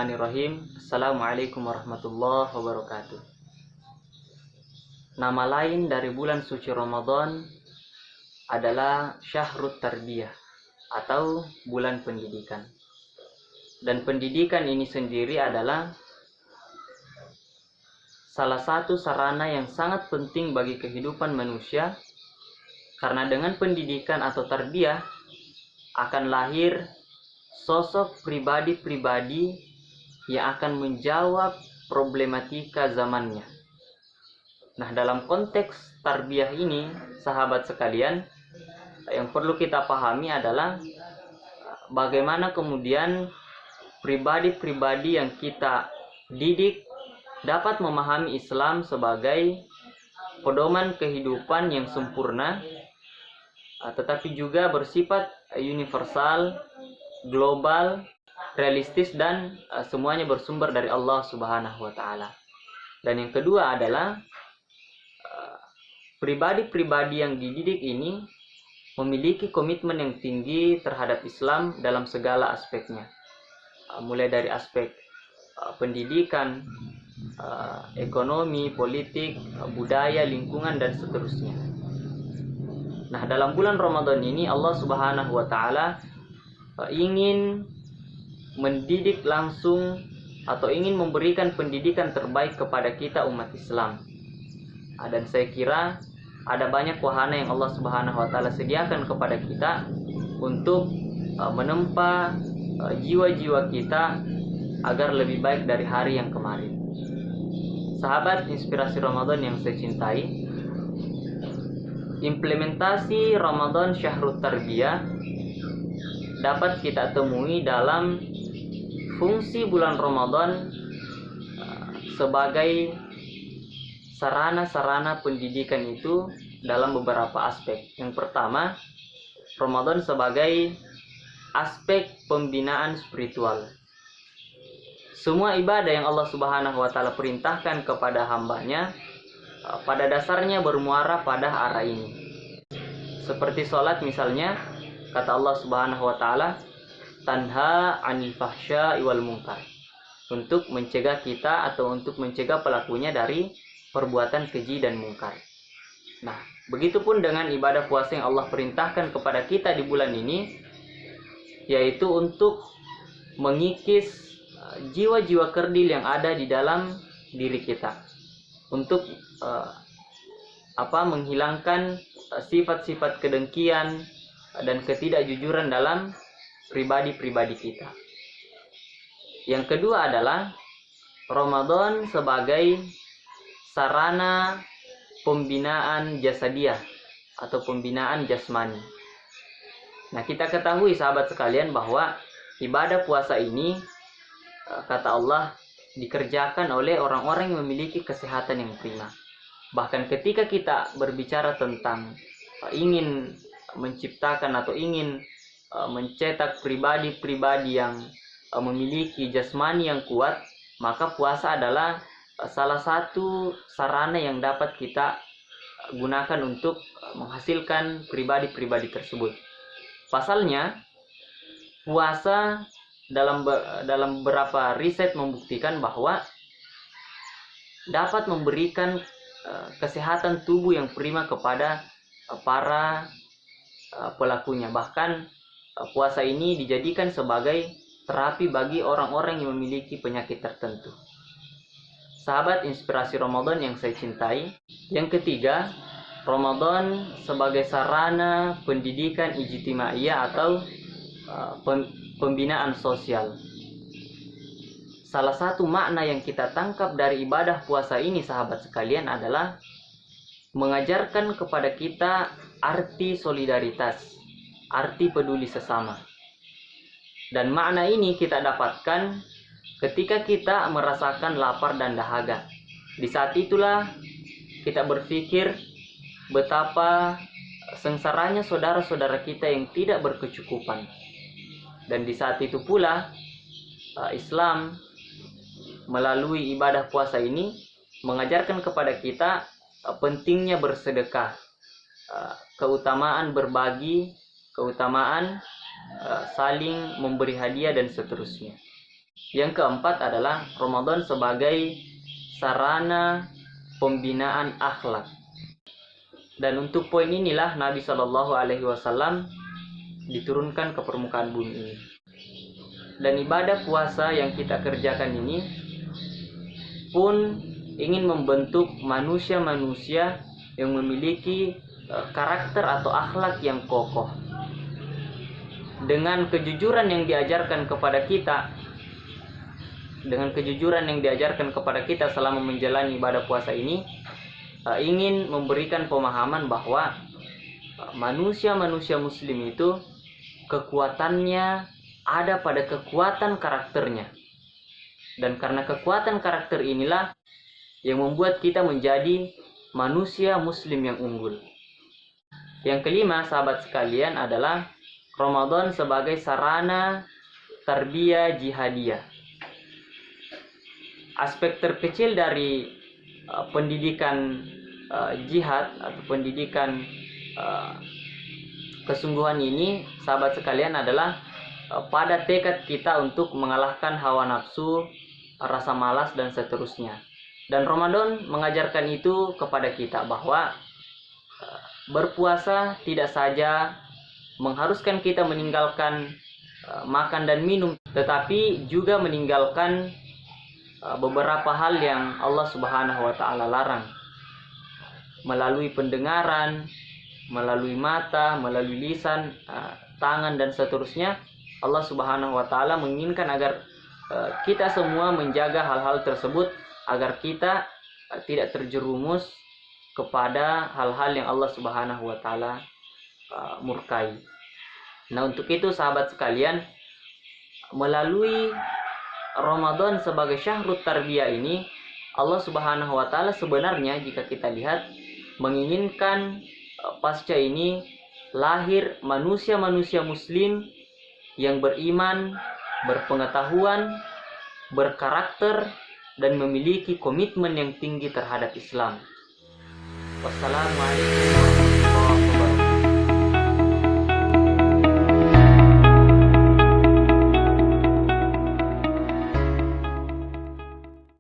Bismillahirrahmanirrahim. Assalamualaikum warahmatullahi wabarakatuh. Nama lain dari bulan suci Ramadan adalah Syahrut Tarbiyah atau bulan pendidikan. Dan pendidikan ini sendiri adalah salah satu sarana yang sangat penting bagi kehidupan manusia, karena dengan pendidikan atau tarbiyah akan lahir sosok pribadi-pribadi yang akan menjawab problematika zamannya. Nah, dalam konteks tarbiyah ini, sahabat sekalian, yang perlu kita pahami adalah bagaimana kemudian pribadi-pribadi yang kita didik dapat memahami Islam sebagai pedoman kehidupan yang sempurna, tetapi juga bersifat universal, global, realistis, dan semuanya bersumber dari Allah Subhanahu wa Ta'ala. Dan yang kedua adalah pribadi-pribadi yang dididik ini memiliki komitmen yang tinggi terhadap Islam dalam segala aspeknya, mulai dari aspek pendidikan, ekonomi, politik, budaya, lingkungan, dan seterusnya. Nah, dalam bulan Ramadan ini Allah Subhanahu wa Ta'ala ingin mendidik langsung atau ingin memberikan pendidikan terbaik kepada kita umat Islam. Dan saya kira ada banyak wahana yang Allah Subhanahu wa Ta'ala sediakan kepada kita untuk menempa jiwa-jiwa kita agar lebih baik dari hari yang kemarin. Sahabat inspirasi Ramadan yang saya cintai, implementasi Ramadan Syahrut Tarbiyah dapat kita temui dalam fungsi bulan Ramadan sebagai sarana-sarana pendidikan itu dalam beberapa aspek. Yang pertama, Ramadan sebagai aspek pembinaan spiritual. Semua ibadah yang Allah Subhanahu wa Ta'ala perintahkan kepada hambanya pada dasarnya bermuara pada arah ini. Seperti sholat misalnya, kata Allah Subhanahu wa Ta'ala, tanha 'anil fahsya'i wal munkar, untuk mencegah kita atau untuk mencegah pelakunya dari perbuatan keji dan mungkar. Nah, begitupun dengan ibadah puasa yang Allah perintahkan kepada kita di bulan ini, yaitu untuk mengikis jiwa-jiwa kerdil yang ada di dalam diri kita, untuk menghilangkan sifat-sifat kedengkian dan ketidakjujuran dalam pribadi-pribadi kita. Yang kedua adalah Ramadan sebagai sarana pembinaan jasadiah atau pembinaan jasmani. Nah, kita ketahui sahabat sekalian bahwa ibadah puasa ini, kata Allah, dikerjakan oleh orang-orang yang memiliki kesehatan yang prima. Bahkan ketika kita berbicara tentang ingin menciptakan atau ingin mencetak pribadi-pribadi yang memiliki jasmani yang kuat, maka puasa adalah salah satu sarana yang dapat kita gunakan untuk menghasilkan pribadi-pribadi tersebut. Pasalnya, puasa dalam beberapa riset membuktikan bahwa dapat memberikan kesehatan tubuh yang prima kepada para pelakunya. Bahkan puasa ini dijadikan sebagai terapi bagi orang-orang yang memiliki penyakit tertentu. Sahabat inspirasi Ramadan yang saya cintai, yang ketiga, Ramadan sebagai sarana pendidikan ijtimaiyah atau pembinaan sosial. Salah satu makna yang kita tangkap dari ibadah puasa ini, sahabat sekalian, adalah mengajarkan kepada kita arti solidaritas, arti peduli sesama. Dan makna ini kita dapatkan ketika kita merasakan lapar dan dahaga. Di saat itulah kita berpikir betapa sengsaranya saudara-saudara kita yang tidak berkecukupan. Dan di saat itu pula Islam melalui ibadah puasa ini mengajarkan kepada kita pentingnya bersedekah, keutamaan berbagi, keutamaan saling memberi hadiah, dan seterusnya. Yang keempat adalah Ramadan sebagai sarana pembinaan akhlak. Dan untuk poin inilah Nabi Shallallahu Alaihi Wasallam diturunkan ke permukaan bumi ini. Dan ibadah puasa yang kita kerjakan ini pun ingin membentuk manusia-manusia yang memiliki karakter atau akhlak yang kokoh. Dengan kejujuran yang diajarkan kepada kita, selama menjalani ibadah puasa ini, ingin memberikan pemahaman bahwa manusia-manusia muslim itu kekuatannya ada pada kekuatan karakternya. Dan karena kekuatan karakter inilah yang membuat kita menjadi manusia muslim yang unggul. Yang kelima, sahabat sekalian, adalah Ramadan sebagai sarana tarbiyah jihadiyah. Aspek terkecil dari pendidikan jihad atau pendidikan kesungguhan ini, sahabat sekalian, adalah pada tekad kita untuk mengalahkan hawa nafsu, rasa malas, dan seterusnya. Dan Ramadan mengajarkan itu kepada kita, bahwa berpuasa tidak saja mengharuskan kita meninggalkan makan dan minum, tetapi juga meninggalkan beberapa hal yang Allah Subhanahu wa Ta'ala larang, melalui pendengaran, melalui mata, melalui lisan, tangan, dan seterusnya. Allah Subhanahu wa Ta'ala menginginkan agar kita semua menjaga hal-hal tersebut, agar kita tidak terjerumus kepada hal-hal yang Allah Subhanahu wa Ta'ala murkai. Nah, untuk itu sahabat sekalian, melalui Ramadan sebagai syahrut tarbiyah ini, Allah Subhanahu wa Ta'ala sebenarnya, jika kita lihat, menginginkan pasca ini lahir manusia-manusia muslim yang beriman, berpengetahuan, berkarakter, dan memiliki komitmen yang tinggi terhadap Islam. Wassalamualaikum